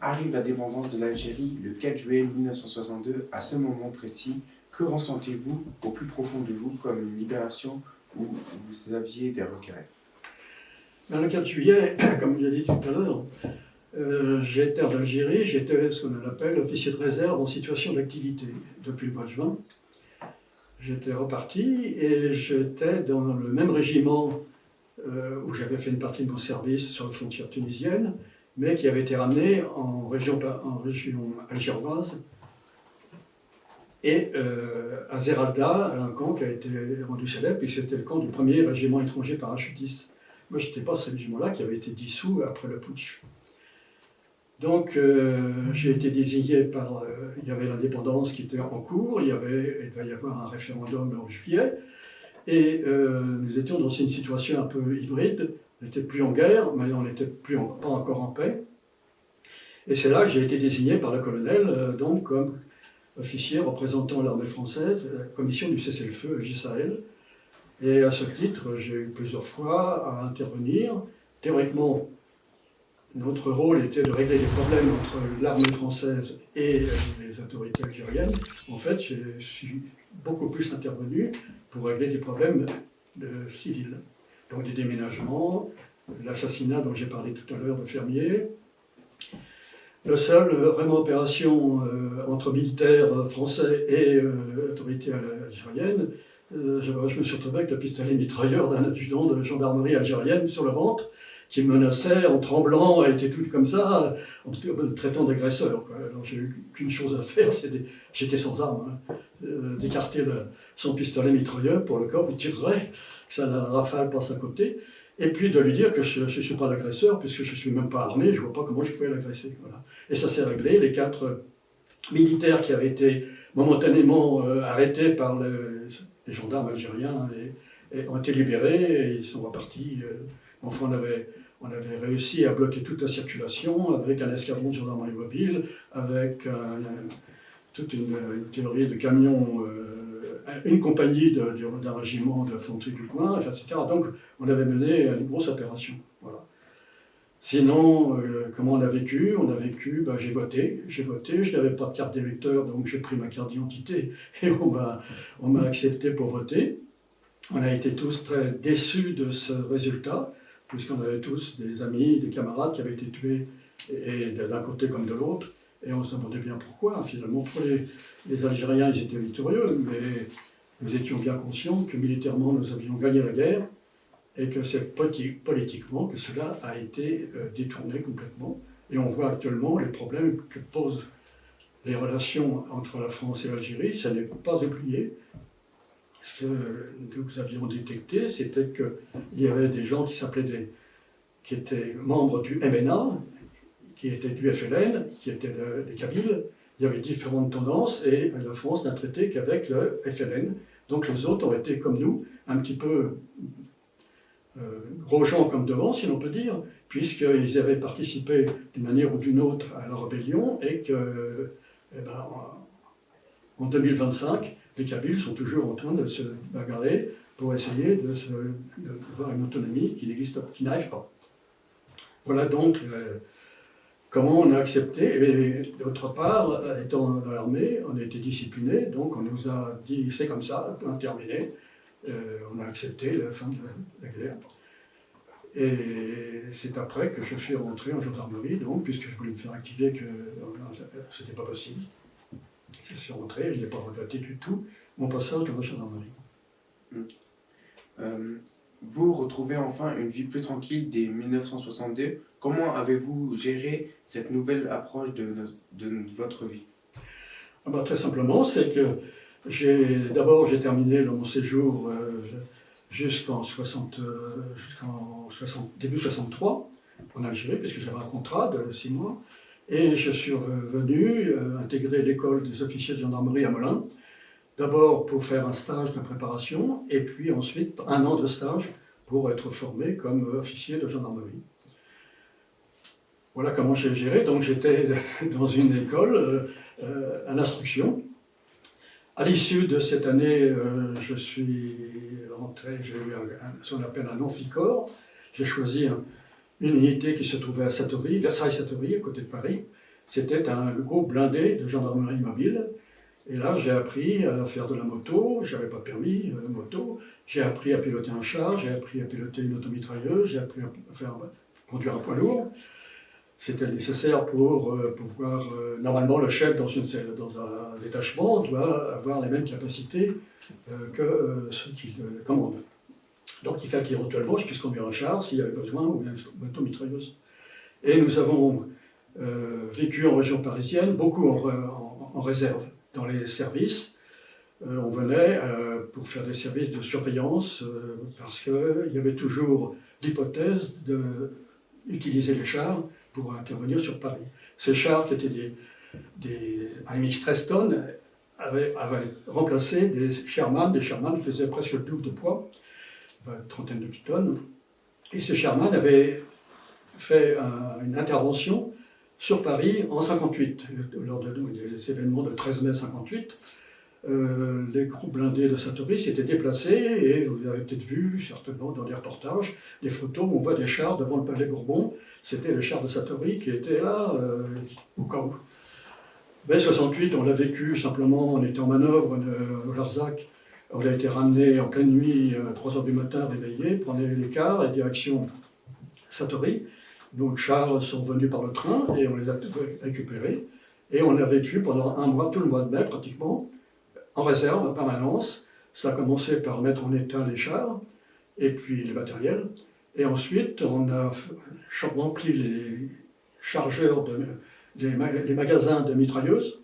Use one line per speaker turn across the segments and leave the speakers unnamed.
Arrive l'indépendance de l'Algérie le 4 juillet 1962. À ce moment précis, que ressentez-vous au plus profond de vous comme une libération où vous aviez des regrets?
Le 4 juillet, comme je l'ai dit tout à l'heure, j'étais en Algérie, j'étais ce qu'on appelle officier de réserve en situation d'activité depuis le mois de juin. J'étais reparti et j'étais dans le même régiment où j'avais fait une partie de mon service sur la frontière tunisienne, mais qui avait été ramené en région algéroise et à Zeralda, un camp qui a été rendu célèbre, puisque c'était le camp du premier régiment étranger parachutiste. Moi, je n'étais pas à ce régiment-là, qui avait été dissous après le putsch. Donc, j'ai été désigné par... il y avait l'indépendance qui était en cours, il va y avoir un référendum en juillet, et nous étions dans une situation un peu hybride. On n'était plus en guerre, mais on n'était pas encore en paix. Et c'est là que j'ai été désigné par le colonel, donc comme officier représentant l'armée française, la commission du cessez-le-feu J Sahel. Et à ce titre, j'ai eu plusieurs fois à intervenir. Théoriquement, notre rôle était de régler les problèmes entre l'armée française et les autorités algériennes. En fait, je suis beaucoup plus intervenu pour régler des problèmes civils. Donc des déménagements, l'assassinat dont j'ai parlé tout à l'heure de fermiers. La seule vraiment opération entre militaires français et autorités algériennes, je me suis retrouvé avec le pistolet mitrailleur d'un adjudant de gendarmerie algérienne sur le ventre, qui me menaçait en tremblant, elle était toute comme ça, en me traitant d'agresseur. Alors j'ai eu qu'une chose à faire, j'étais sans arme, d'écarter son pistolet mitrailleur pour le corps, il tirerait, que la rafale passe à côté, et puis de lui dire que je ne suis pas l'agresseur, puisque je ne suis même pas armé, je ne vois pas comment je pouvais l'agresser. Voilà. Et ça s'est réglé, les 4 militaires qui avaient été momentanément arrêtés par les gendarmes algériens ont été libérés, et ils sont repartis. Enfin, on avait réussi à bloquer toute la circulation avec un escadron de gendarmerie mobile, avec toute une théorie de camions, une compagnie d'un régiment d'infanterie du coin, etc. Donc, on avait mené une grosse opération. Voilà. Sinon, comment on a vécu? J'ai voté, je n'avais pas de carte d'électeur, donc j'ai pris ma carte d'identité et on m'a accepté pour voter. On a été tous très déçus de ce résultat, puisqu'on avait tous des amis, des camarades qui avaient été tués, et d'un côté comme de l'autre, et on se demandait bien pourquoi. Finalement, pour les Algériens, ils étaient victorieux, mais nous étions bien conscients que militairement, nous avions gagné la guerre, et que c'est politiquement que cela a été détourné complètement. Et on voit actuellement les problèmes que posent les relations entre la France et l'Algérie. Ça n'est pas oublié. Ce que nous avions détecté, c'était qu'il y avait des gens qui étaient membres du MNA, qui étaient du FLN, qui étaient des Kabyles. Il y avait différentes tendances et la France n'a traité qu'avec le FLN. Donc les autres ont été comme nous, un petit peu gros gens comme devant, si l'on peut dire, puisqu'ils avaient participé d'une manière ou d'une autre à la rébellion et que, en 2025, les Kabyles sont toujours en train de se bagarrer pour essayer d'avoir une autonomie qui n'arrive pas. Voilà donc comment on a accepté. Et d'autre part, étant dans l'armée, on a été disciplinés, donc on nous a dit c'est comme ça, point terminé. On a accepté la fin de la guerre. Et c'est après que je suis rentré en gendarmerie, donc, puisque je voulais me faire activer que c'était pas possible. Je suis rentré, je n'ai pas regretté du tout mon passage dans la gendarmerie.
Vous retrouvez enfin une vie plus tranquille dès 1962. Comment avez-vous géré cette nouvelle approche de votre vie?
Très simplement, c'est que d'abord j'ai terminé mon séjour jusqu'en début 63 en Algérie, puisque j'avais un contrat de 6 mois. Et je suis revenu intégrer l'école des officiers de gendarmerie à Melun, d'abord pour faire un stage de préparation, et puis ensuite 1 an de stage pour être formé comme officier de gendarmerie. Voilà comment j'ai géré. Donc j'étais dans une école à l'instruction. À l'issue de cette année, je suis rentré, j'ai eu ce qu'on appelle un amphicorps. J'ai choisi une unité qui se trouvait à Satory, Versailles-Satory, à côté de Paris. c'était un gros blindé de gendarmerie mobile. Et là, j'ai appris à faire de la moto, je n'avais pas de permis moto, j'ai appris à piloter un char, j'ai appris à piloter une automitrailleuse, j'ai appris à conduire un poids lourd. C'était nécessaire pour pouvoir... normalement, le chef dans un détachement doit avoir les mêmes capacités que ceux qui commandent. Donc il fallait qu'éventuellement je puisse conduire un char s'il y avait besoin, ou une automitrailleuse. Et nous avons vécu en région parisienne, beaucoup en réserve, dans les services. On venait pour faire des services de surveillance parce qu'il y avait toujours l'hypothèse d'utiliser les chars pour intervenir sur Paris. Ces chars qui étaient des AMX 13 tonnes avaient remplacé des Sherman. Des Sherman qui faisaient presque le double de poids, une trentaine de tonnes. Et ces Sherman avaient fait une intervention sur Paris en 58, lors des événements de 13 mai 58. Les groupes blindés de Satory s'étaient déplacés et vous avez peut-être vu, certainement dans les reportages, des photos où on voit des chars devant le palais Bourbon. C'était les chars de Satory qui étaient là au cas où. Mai 68, on l'a vécu simplement, on était en manœuvre au Larzac. On a été ramené en pleine nuit, à 3 h du matin, réveillé, prenait les cars et direction Satory. Donc, les chars sont venus par le train et on les a récupérés. Et on a vécu pendant un mois, tout le mois de mai pratiquement, en réserve, en permanence. Ça a commencé par mettre en état les chars et puis le matériel. Et ensuite, on a rempli les chargeurs des magasins de mitrailleuses,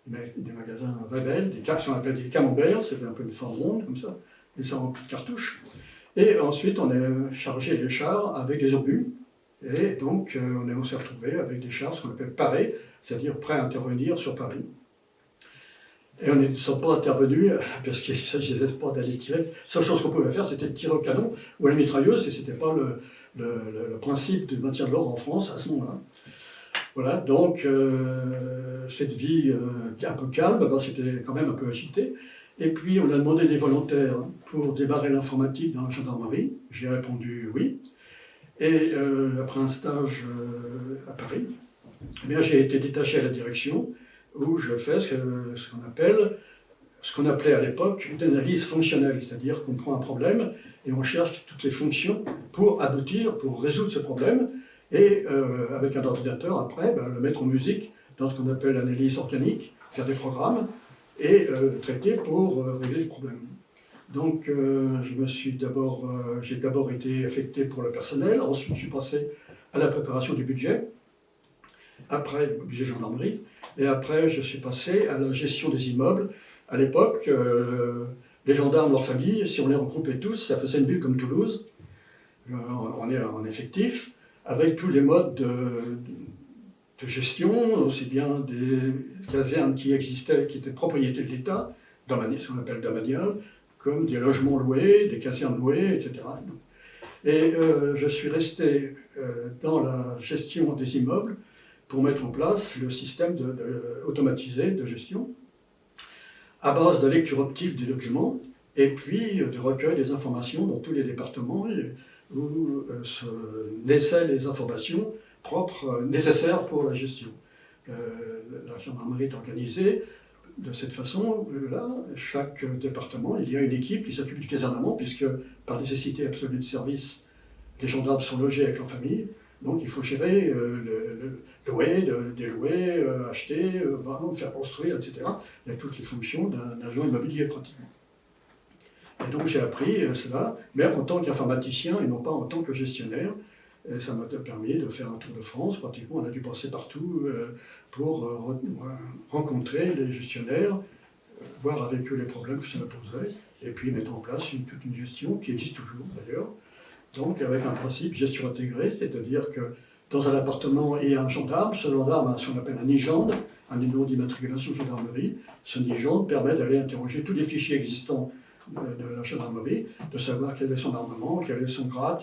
des magasins rebelles, ce qu'on appelle des camemberts, c'était un peu une forme ronde comme ça, et ça remplit de cartouches. Et ensuite, on a chargé les chars avec des obus. Et donc, on s'est retrouvé avec des chars, ce qu'on appelle parés, c'est-à-dire prêts à intervenir sur Paris. Et on ne sont pas intervenus parce qu'il ne s'agissait pas d'aller tirer. La seule chose qu'on pouvait faire, c'était de tirer au canon ou à la mitrailleuse, et ce n'était pas le principe de maintien de l'ordre en France à ce moment-là. Voilà, donc cette vie un peu calme, c'était quand même un peu agité. Et puis on a demandé des volontaires pour démarrer l'informatique dans la gendarmerie. J'ai répondu oui. Et après un stage à Paris, eh bien, j'ai été détaché à la direction où je fais ce qu'on appelait à l'époque une analyse fonctionnelle, c'est-à-dire qu'on prend un problème et on cherche toutes les fonctions pour aboutir, pour résoudre ce problème, et avec un ordinateur, après, le mettre en musique dans ce qu'on appelle l'analyse organique, faire des programmes et traiter pour régler le problème. Donc j'ai d'abord été affecté pour le personnel, ensuite je suis passé à la préparation du budget, après le budget gendarmerie, et après je suis passé à la gestion des immeubles. À l'époque, les gendarmes, leurs familles, si on les regroupait tous, ça faisait une ville comme Toulouse. On est en effectif, avec tous les modes de gestion, aussi bien des casernes qui existaient, qui étaient propriété de l'État, ce qu'on appelle domanial, comme des logements loués, des casernes louées, etc. Et je suis resté dans la gestion des immeubles pour mettre en place le système automatisé de gestion, à base de lecture optique des documents, et puis de recueil des informations dans tous les départements où se naissaient les informations propres, nécessaires pour la gestion. La gendarmerie est organisée de cette façon. Là, chaque département, il y a une équipe qui s'occupe du casernement, puisque par nécessité absolue de service, les gendarmes sont logés avec leur famille. Donc il faut gérer louer, délouer, acheter, faire construire, etc. Il y a toutes les fonctions d'un agent immobilier pratiquement. Et donc j'ai appris cela, mais en tant qu'informaticien et non pas en tant que gestionnaire. Et ça m'a permis de faire un tour de France, pratiquement on a dû passer partout pour rencontrer les gestionnaires, voir avec eux les problèmes que ça posait, et puis mettre en place toute une gestion qui existe toujours d'ailleurs. Donc avec un principe gestion intégrée, c'est-à-dire que dans un appartement il y a un gendarme, ce gendarme a ce qu'on appelle un NIGEND, un numéro d'immatriculation de gendarmerie. Ce NIGEND permet d'aller interroger tous les fichiers existants de la gendarmerie, de savoir quel est son armement, quel est son grade,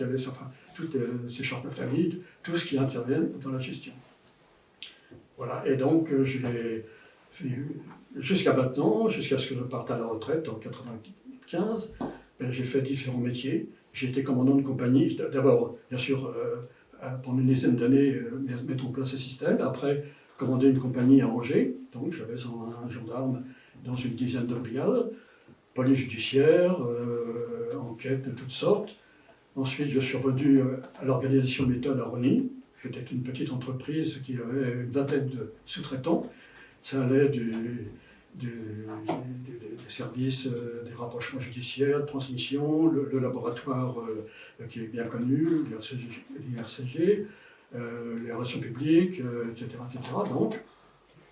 toutes ses chartes de famille, tout ce qui intervient dans la gestion. Voilà, et donc jusqu'à maintenant, jusqu'à ce que je parte à la retraite en 1995, j'ai fait différents métiers. J'ai été commandant de compagnie, d'abord, bien sûr, pendant une dizaine d'années, mettre en place ce système. Après, commandais une compagnie à Angers, donc j'avais un gendarme dans une dizaine de brigades, police judiciaire, enquête de toutes sortes. Ensuite, je suis revenu à l'organisation méthode à Rony. C'était une petite entreprise qui avait une vingtaine de sous-traitants. Ça allait des services, des rapprochements judiciaires, transmission, le laboratoire qui est bien connu, l'IRCG, les relations publiques, etc., etc. Donc,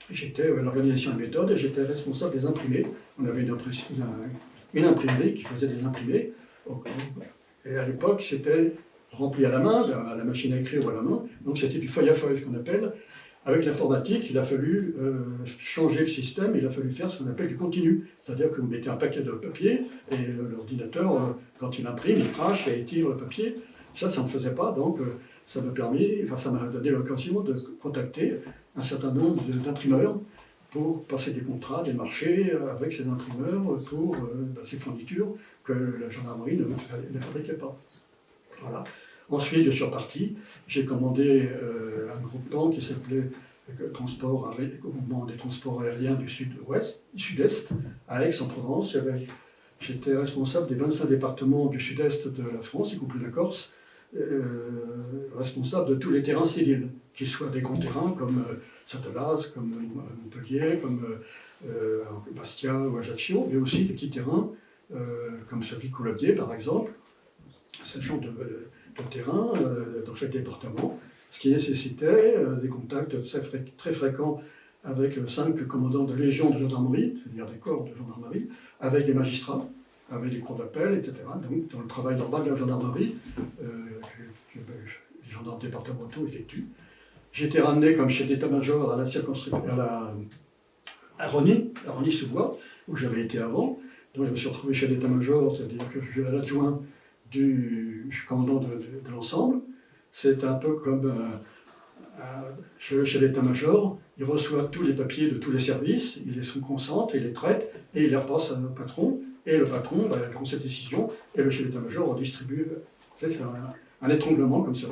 j'étais à l'organisation et méthode et j'étais responsable des imprimés. On avait une imprimerie qui faisait des imprimés. Et à l'époque, c'était rempli à la main, à la machine à écrire ou à la main. Donc c'était du feuille à feuille, ce qu'on appelle. Avec l'informatique, il a fallu changer le système, il a fallu faire ce qu'on appelle du continu. C'est-à-dire que vous mettez un paquet de papier et l'ordinateur, quand il imprime, il crache et il tire le papier. Ça ne faisait pas, donc ça m'a donné l'occasion de contacter un certain nombre d'imprimeurs pour passer des contrats, des marchés avec ces imprimeurs pour ces fournitures que la gendarmerie ne fabriquait pas. Voilà. Ensuite, je suis reparti. J'ai commandé un groupement qui s'appelait Groupement des transports aériens du sud-est, à Aix-en-Provence. J'étais responsable des 25 départements du sud-est de la France, y compris la Corse, responsable de tous les terrains civils, qu'ils soient des grands terrains comme Saint-Elas, comme Montpellier, comme Bastia ou Ajaccio, mais aussi des petits terrains comme celui de Coulommiers, par exemple. Ce genre de terrain dans chaque département, ce qui nécessitait des contacts très fréquents avec 5 commandants de légions de gendarmerie, c'est-à-dire des corps de gendarmerie, avec des magistrats, avec des cours d'appel, etc. Donc dans le travail normal de la gendarmerie que les gendarmes départementaux effectuent. J'ai été ramené comme chef d'état-major à la circonscription, à Rony-sous-Bois, où j'avais été avant. Donc je me suis retrouvé chef d'état-major, c'est-à-dire que je suis l'adjoint du commandant de l'ensemble. C'est un peu comme le chef d'état-major, il reçoit tous les papiers de tous les services, il les concentre, il les traite et il les repasse à notre patron. Et le patron prend cette décision et le chef d'état-major redistribue. C'est un étranglement comme ça.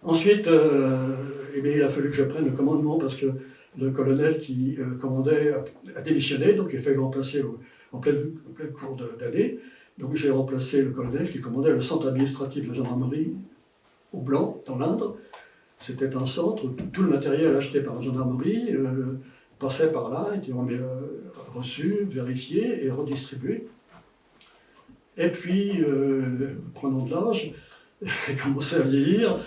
Ensuite, il a fallu que je prenne le commandement parce que le colonel qui commandait a démissionné, donc il a fallu le remplacer en pleine cours d'année. Donc j'ai remplacé le colonel qui commandait le centre administratif de la gendarmerie au Blanc, dans l'Indre. C'était un centre où tout le matériel acheté par la gendarmerie passait par là, était reçu, vérifié et redistribué. Et puis, prenant de l'âge, j'ai commencé à vieillir,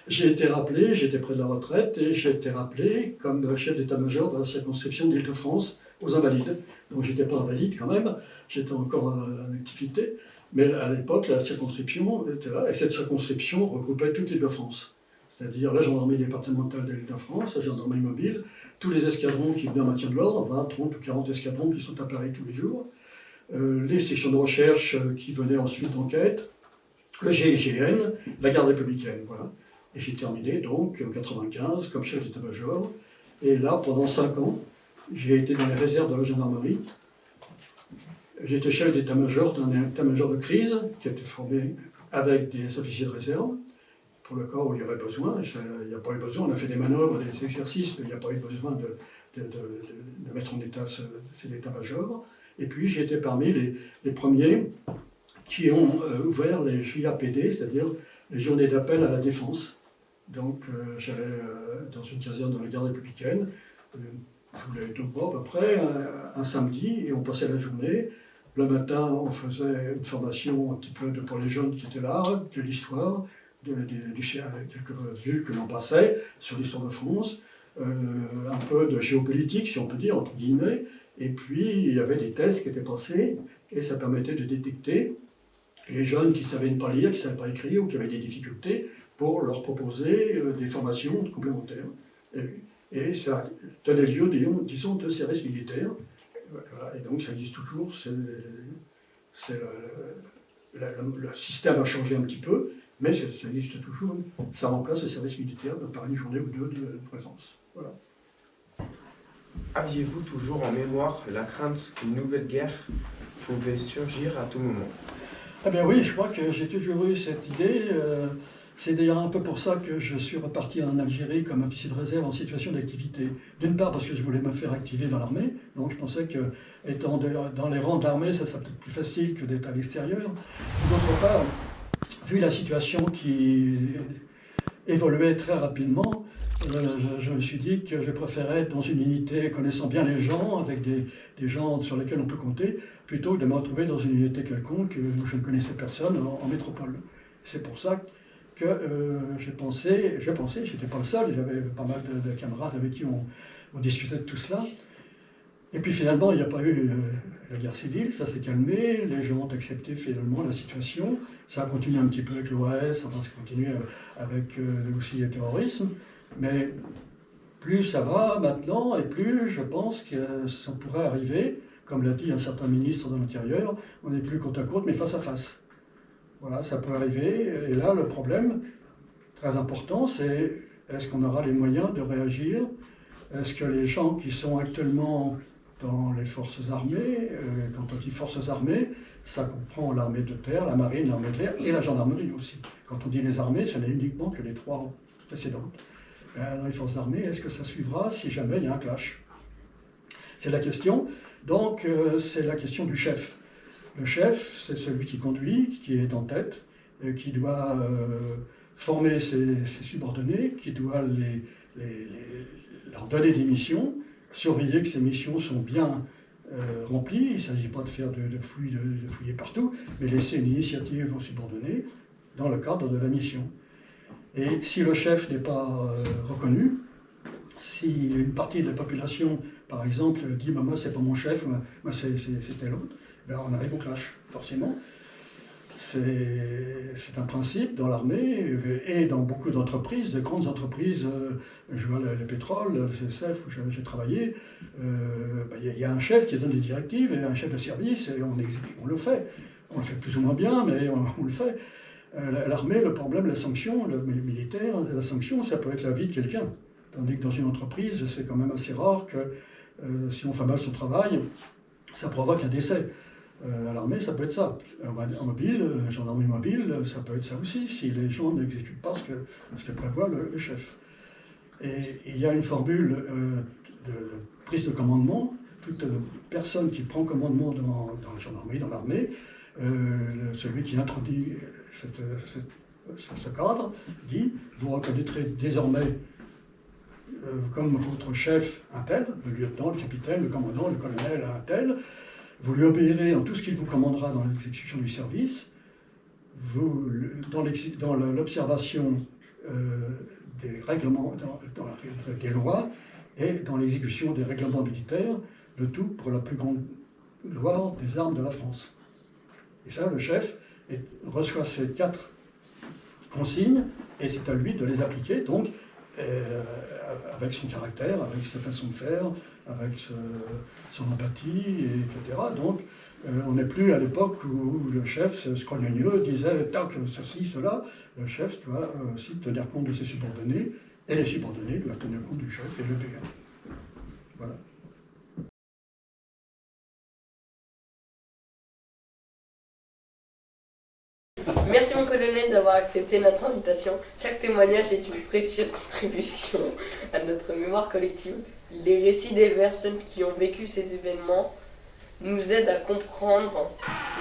j'ai été rappelé, j'étais près de la retraite, et j'ai été rappelé comme chef d'état-major de la circonscription d'Île-de-France aux Invalides. Donc j'étais pas invalide quand même, j'étais encore en activité, mais à l'époque la circonscription était là, et cette circonscription regroupait toute l'Île-de-France. C'est-à-dire la gendarmerie départementale de l'Île-de-France, la gendarmerie mobile, tous les escadrons qui venaient en maintien de l'ordre, 20, 30 ou 40 escadrons qui sont à Paris tous les jours, les sections de recherche qui venaient ensuite d'enquête, le GIGN, la garde républicaine, voilà. Et j'ai terminé donc en 1995 comme chef d'état-major, et là pendant 5 ans, j'ai été dans les réserves de la gendarmerie. J'étais chef d'état-major d'un état-major de crise qui a été formé avec des officiers de réserve, pour le cas où il y aurait besoin. Il n'y a pas eu besoin, on a fait des manœuvres, des exercices, mais il n'y a pas eu besoin de mettre en état cet état-major. Et puis j'ai été parmi les premiers qui ont ouvert les JAPD, c'est-à-dire les journées d'appel à la défense. Donc j'allais dans une caserne de la garde républicaine, tous les 2 mois à peu près, un samedi, et on passait la journée. Le matin, on faisait une formation un petit peu pour les jeunes qui étaient là, de l'histoire, quelques vues que l'on passait sur l'histoire de France, un peu de géopolitique, si on peut dire, entre guillemets, et puis il y avait des tests qui étaient passés, et ça permettait de détecter les jeunes qui ne savaient pas lire, qui ne savaient pas écrire, ou qui avaient des difficultés, pour leur proposer des formations complémentaires. Et ça tenait lieu, disons, de service militaire. Voilà, et donc ça existe toujours. Le système a changé un petit peu, mais ça existe toujours. Ça remplace le service militaire par une journée ou 2 de présence. Voilà.
Aviez-vous toujours en mémoire la crainte qu'une nouvelle guerre pouvait surgir à tout moment?
Eh bien oui, je crois que j'ai toujours eu cette idée. C'est d'ailleurs un peu pour ça que je suis reparti en Algérie comme officier de réserve en situation d'activité. D'une part parce que je voulais me faire activer dans l'armée, donc je pensais que étant dans les rangs de l'armée, ça serait peut-être plus facile que d'être à l'extérieur. D'autre part, vu la situation qui évoluait très rapidement, je me suis dit que je préférais être dans une unité connaissant bien les gens, avec des gens sur lesquels on peut compter, plutôt que de me retrouver dans une unité quelconque où je ne connaissais personne en métropole. C'est pour ça que j'ai pensé, je n'étais pas le seul, j'avais pas mal de camarades avec qui on discutait de tout cela. Et puis finalement, il n'y a pas eu la guerre civile, ça s'est calmé, les gens ont accepté finalement la situation. Ça a continué un petit peu avec l'OAS, ça va continuer avec aussi le terrorisme. Mais plus ça va maintenant, et plus je pense que ça pourrait arriver, comme l'a dit un certain ministre de l'Intérieur, on n'est plus côte à côte, mais face à face. Voilà, ça peut arriver. Et là, le problème très important, c'est est-ce qu'on aura les moyens de réagir? Est-ce que les gens qui sont actuellement dans les forces armées, quand on dit forces armées, ça comprend l'armée de terre, la marine, l'armée de l'air et la gendarmerie aussi. Quand on dit les armées, ce n'est uniquement que les trois précédentes. Dans les forces armées, est-ce que ça suivra si jamais il y a un clash? C'est la question. Donc, c'est la question du chef. Le chef, c'est celui qui conduit, qui est en tête, qui doit former ses subordonnés, qui doit leur donner des missions, surveiller que ces missions sont bien remplies. Il ne s'agit pas de faire de fouiller partout, mais laisser une initiative aux subordonnés dans le cadre de la mission. Et si le chef n'est pas reconnu, si une partie de la population, par exemple, dit bah, « moi c'est pas mon chef, moi c'est tel autre », ben, on arrive au clash, forcément. C'est un principe dans l'armée et dans beaucoup d'entreprises, de grandes entreprises. Je vois le pétrole, le CSF où j'ai travaillé. Il y a un chef qui donne des directives et un chef de service et on le fait. On le fait plus ou moins bien, mais on le fait. L'armée, le problème, la sanction, le militaire, la sanction, ça peut être la vie de quelqu'un. Tandis que dans une entreprise, c'est quand même assez rare que si on fait mal son travail, ça provoque un décès. À l'armée, ça peut être ça. En mobile, gendarmerie mobile, ça peut être ça aussi, si les gens n'exécutent pas ce que prévoit le chef. Et il y a une formule de prise de commandement. Toute personne qui prend commandement dans la gendarmerie, dans l'armée, celui qui introduit ce cadre dit « Vous reconnaîtrez désormais comme votre chef un tel, le lieutenant, le capitaine, le commandant, le colonel, un tel. Vous lui obéirez en tout ce qu'il vous commandera dans l'exécution du service. Dans l'observation des règlements, des lois et dans l'exécution des règlements militaires, le tout pour la plus grande gloire des armes de la France. » Et ça, le chef reçoit ces 4 consignes et c'est à lui de les appliquer, donc avec son caractère, avec sa façon de faire, avec son empathie, etc. Donc, on n'est plus à l'époque où le chef, scrogneux, disait « tac, ceci, cela ». Le chef doit aussi tenir compte de ses subordonnés, et les subordonnés doivent tenir compte du chef et le l'obéir. Voilà.
Merci mon colonel d'avoir accepté notre invitation. Chaque témoignage est une précieuse contribution à notre mémoire collective. Les récits des personnes qui ont vécu ces événements nous aident à comprendre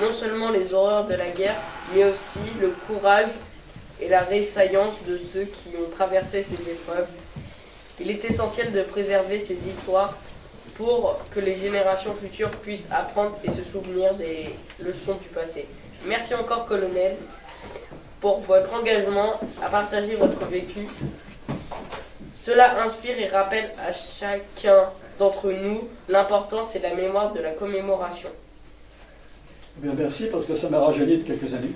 non seulement les horreurs de la guerre, mais aussi le courage et la résilience de ceux qui ont traversé ces épreuves. Il est essentiel de préserver ces histoires pour que les générations futures puissent apprendre et se souvenir des leçons du passé. Merci encore, colonel, pour votre engagement à partager votre vécu. Cela inspire et rappelle à chacun d'entre nous l'importance et la mémoire de la commémoration.
Bien, merci, parce que ça m'a rajeuni de quelques années.